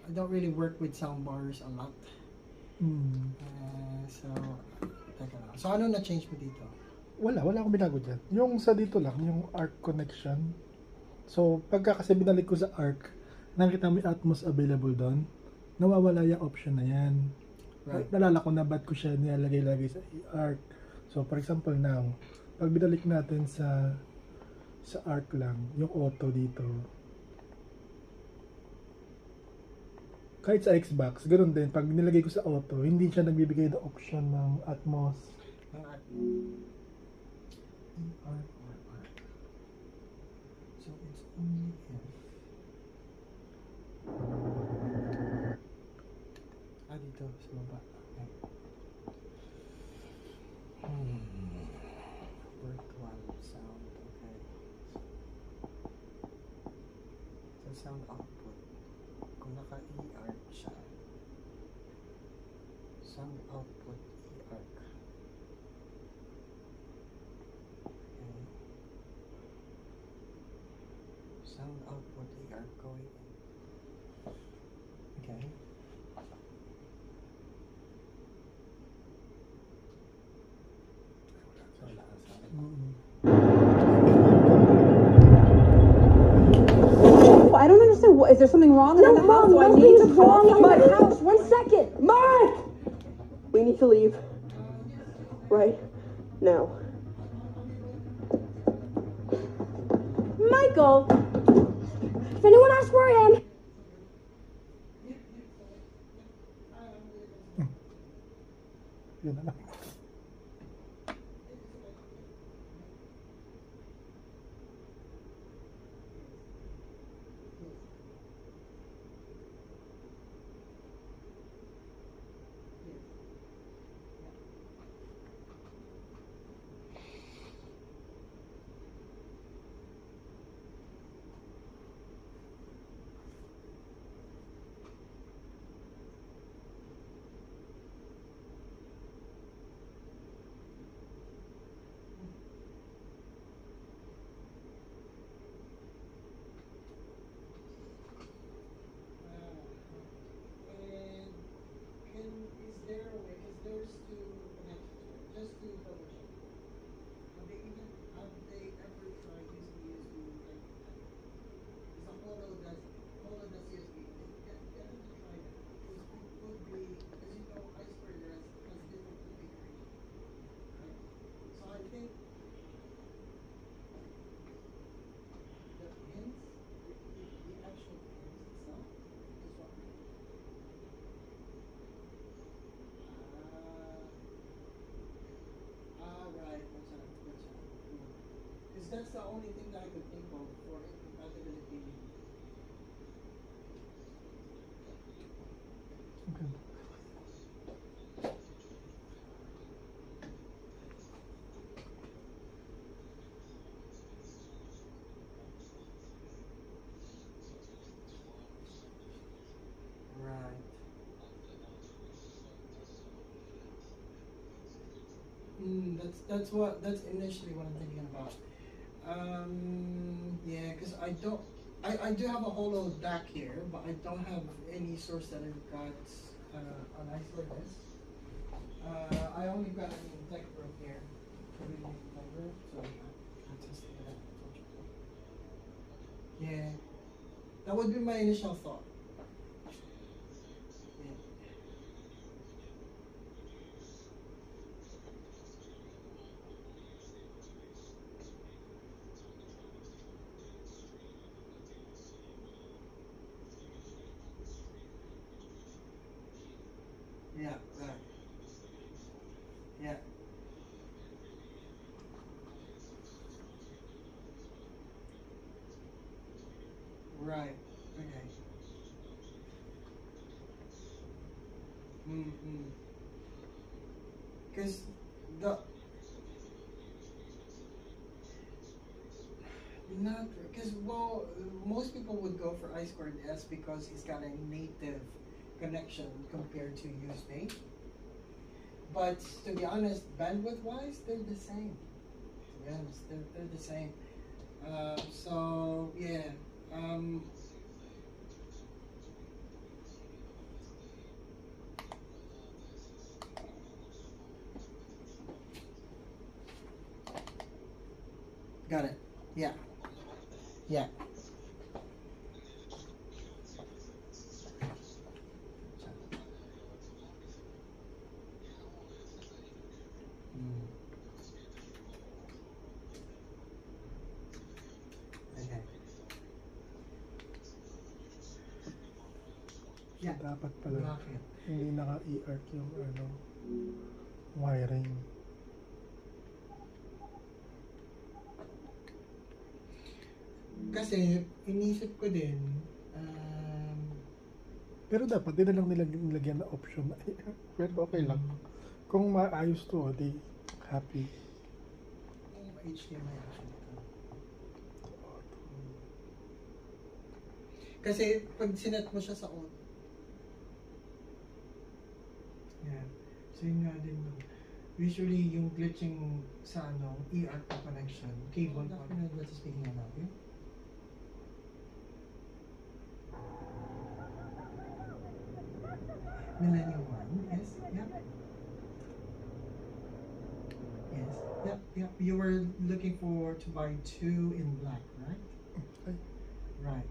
I don't really work with sound bars a lot. So, teka lang. So, ano na-change mo dito? Wala akong binago dyan. Yung sa dito lang, yung ARC connection. So, pagka kasi binalik ko sa ARC, nakita mo yung Atmos available doon, nawawala yung option na yan. Right. Nalala ko na ba't ko siya nilalagay-lagay sa ARC. So, for example now, pag binalik natin sa ARC lang, yung auto dito, kahit sa Xbox, ganoon din. Pag nilagay ko sa auto, hindi siya nagbibigay ng option ng Atmos. Ang so, it's only if... dito, sa baba. Okay. Virtual sound, okay. So, sound output. Kung naka-E-ARC siya, sound output E-ARC. Okay. Sound output E-ARC going in. Okay. Wala ka sa akin. I don't understand. What, is there something wrong in the house? Do I need to call my house? 1 second. Mark! We need to leave. Right now. Michael! If anyone asks where I am, Yun na lang. That's the only thing that I could think of for incompatibility. Okay. Right. That's initially what I'm thinking about. Yeah, because I do have a holo DAC here, but I don't have any source that I've got on ice like this. I only got a tech room here. So I'm testing it out. Yeah, that would be my initial thought. Yeah, right. Yeah. Right. Okay. Because the not because well most people would go for I squared S because it's got a native connection compared to USB. But to be honest, bandwidth wise, they're the same. to be honest. They're the same. So yeah. Got it. Yeah. Yeah. Mm. Okay. Yeah. Dapat pala Bakit? hindi naka-e-arc yung wiring. Kasi inisip ko din, Pero dapat din na lang nilagyan na option na e-arc. Pero okay lang. Kung maayos to, di happy. HDMI option ito. Kasi pag sinet mo siya sa on. Yeah. So yun nga din no. Usually yung glitching sa ER connection, cable connection. That's speaking about you. Millennium One, yes, yep. Yes, yep. You were looking for to buy 2 in black, right? Okay. Right.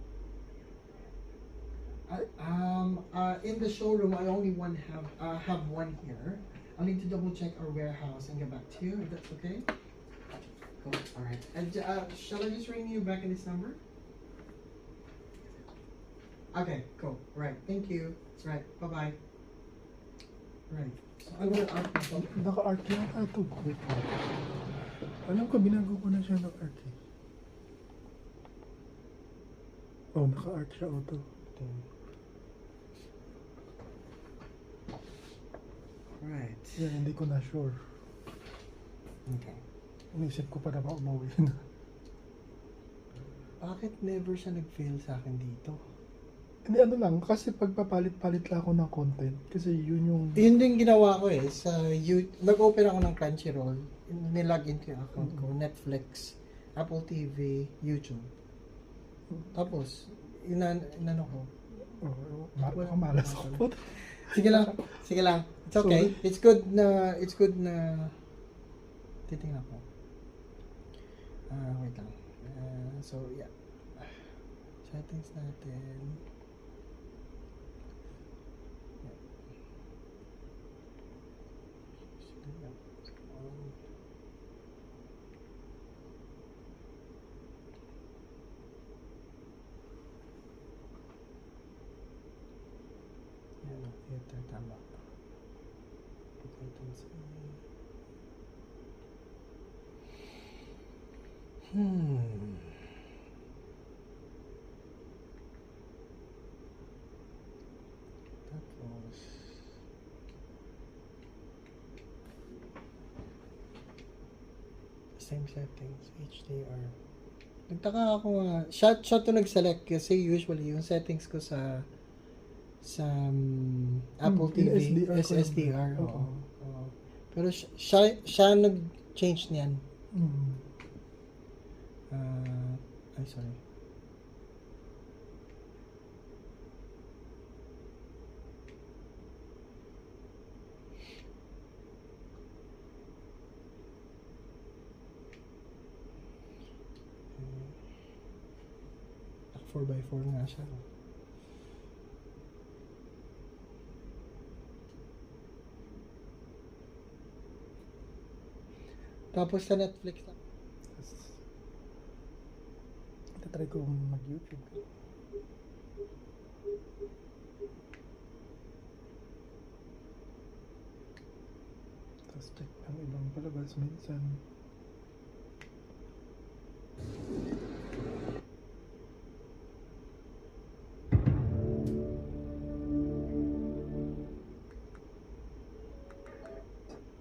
In the showroom, I only have one here. I'll need to double check our warehouse and get back to you if that's okay. Cool. All right. And shall I just ring you back in this number? Okay. Cool. Right. Thank you. Right. Bye bye. Right. So I'm gonna arc my phone. Naka-arc yata ito. Wait. Alam ko, binago ko na siya ng arc eh. Oh, naka-arc siya auto. Ito. Right. Yeah, hindi ko na sure. Okay. Inisip ko pa na ba umuwi na. Bakit never siya nag-fail sa akin dito? Hindi lang, kasi pagpapalit-palit lang ako ng content. Kasi yun yung... Yun din ginawa ko eh. Nag-open ako ng Crunchyroll. Nilog into yung account ko. Netflix, Apple TV, YouTube. Tapos, inano ko. Malas ako. Sige lang. Sige lang. It's okay. It's good na titingnan ko. Wait lang. So, yeah. Settings natin. Theater, tama. Tapos same settings, HDR. Nagtaka ako nga, siya to nag-select kasi usually yung settings ko sa Apple TV, SSDR. Oo. Pero siya nag-change niyan. Ay, sorry. Naka 4x4 nga siya. Tapos sa Netflix na. Try ko mag-YouTube. Tapos check ang ibang palabas minsan.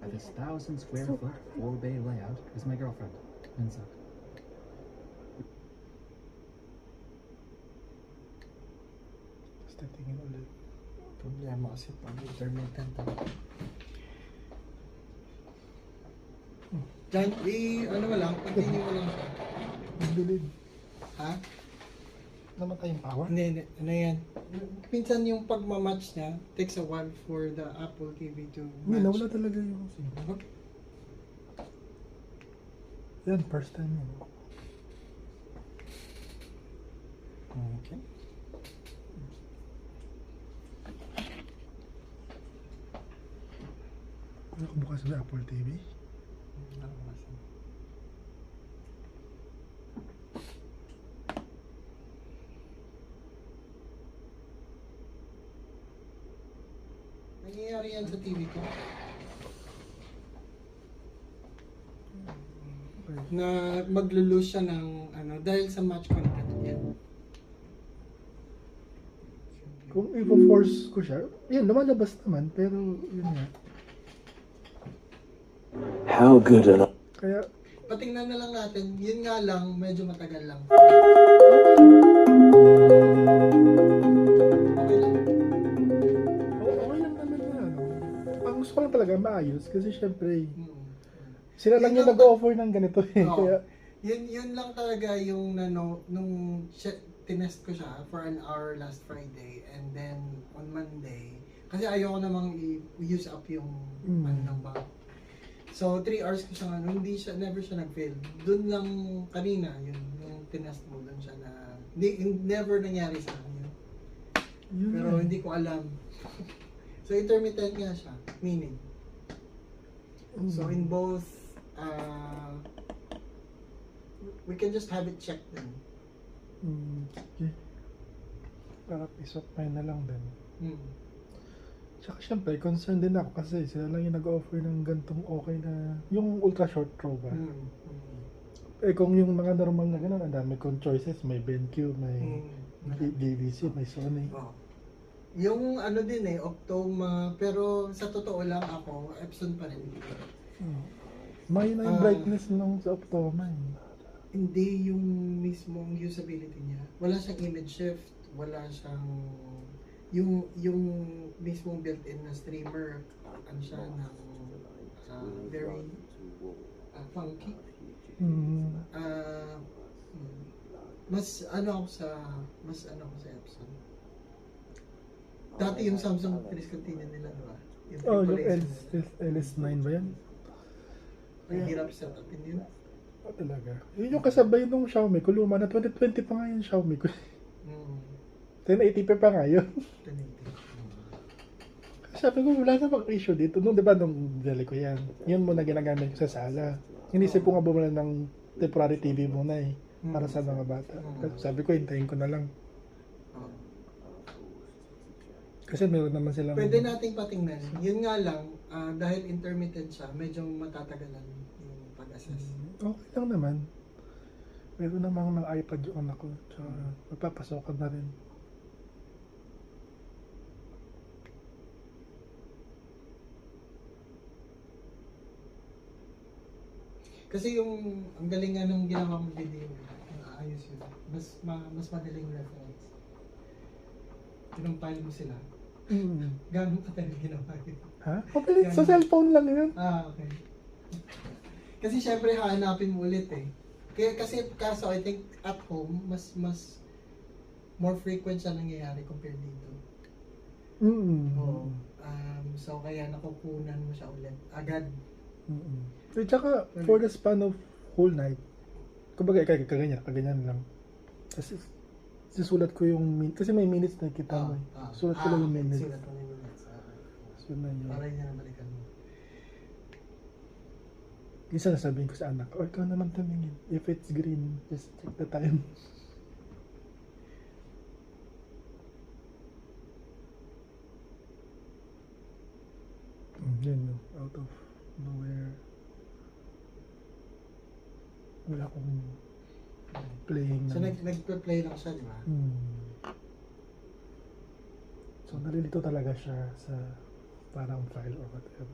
This 1,000 square foot, 4-bay layout is my girlfriend, Minsa. Tapos titingin ulit. Problema kasi pag intermittent. Diyan, ano mo lang, continue mo lang siya. Nagbilid. Ha? Namatay yung power? Hindi. Ano yan? Minsan yung pagmamatch niya, takes a while for the Apple TV to Hindi, match. nawala talaga yung signal. Okay. Yan, first time yun. Okay. Nakabukas ba Apple TV? Nangyayari yan sa TV ko. Na maglo-lose siya ng ano dahil sa match content yan. Kung i-force ko siya, yun, lumalabas naman, pero yun nga. How good an Kaya, Patingnan na lang natin, yun nga lang, medyo matagal lang. Okay lang. okay lang naman na ano. Ang gusto ko lang talaga maayos, kasi syempre, Hmm. sila lang Yun yung lang nag-offer ng ganito eh. Oo. Kaya, Yun lang talaga yung nung tinest ko siya for an hour last Friday and then on Monday kasi ayoko namang i-use up yung ano ng bank. So 3 hours ko siya never siya nag-fail. Doon lang kanina yung tinest mo doon siya na never nangyari sa akin yun. yun Pero nga. hindi ko alam. So intermittent nga siya, meaning. So in both we can just have it checked then. Okay. Para peace of mind na lang din. Tsaka syempre, concerned din ako kasi sila lang yung nag-offer ng gantong okay na, yung ultra short throw ba? Eh kung yung mga normal na gano'n, ang dami kong choices, may BenQ, may DVC, may Sony. Oh. Yung ano din Octoma, pero sa totoo lang ako, Epson pa rin. May na yung brightness nung sa Optoma eh. Hindi yung mismong usability niya. Wala siyang image shift, wala siyang yung mismong built-in na streamer, ano siya ng very funky. Mas ano ako sa Epson. Dati yung Samsung discontinue nila, di ba? Oh, yung AAA LS9 ba yan? Ang hirap set upin yun. Oh, talaga. Yun yung kasabay nung Xiaomi ko, luma na 2020 pa nga yung Xiaomi ko. 1080p pa nga yun. Sabi ko, wala na bang issue dito. Nung, di ba, nung dali ko yan. Yun muna ginagamit ko sa sala. Inisip ko nga bumala ng temporary TV muna eh. Para sa mga bata. Kasi sabi ko, hintayin ko na lang. Kasi meron naman silang... Pwede nating patingnan. Yun nga lang, dahil intermittent siya, medyo matatagalan yung pag-assess. Okay lang naman. Meron namang ng iPad yung anak ko. Tsaka magpapasokan na rin. Kasi yung, ang galing nga nung ginawa mong video, ayos yun. Mas madaling reference. Kinumpile mo sila. Gano'n ka talaga ginawa yun? Ha? Okay, sa cellphone lang yun. Okay. Kasi syempre hahanapin mo ulit eh. Kasi kaso I think at home, mas more frequent siya nangyayari compared dito. Oo. So kaya nakukunan mo siya ulit agad. So, tsaka for the span of whole night, kumbaga kaganyan lang. Kasi susulat ko yung kasi may minutes na kita mo. Sulat ko lang yung minutes. Sulat ko lang yung minutes. So na yun. Para niya nabalikan mo. Isa na sabihin ko sa anak, ikaw naman tumingin. If it's green, just check the time. Yun no, out of nowhere. Wala akong playing So na. nagpe-play lang siya, di ba? So nalilito talaga siya sa parang file or whatever.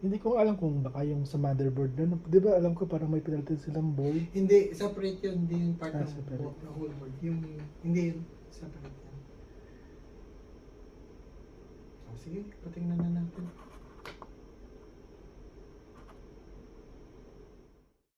Hindi ko alam kung baka yung sa motherboard na, di ba alam ko parang may pinalitan silang board. Hindi, separate yun. Hindi yung part ng Separate. whole board. Hindi yun, separate yan. So, sige, patingnan na natin.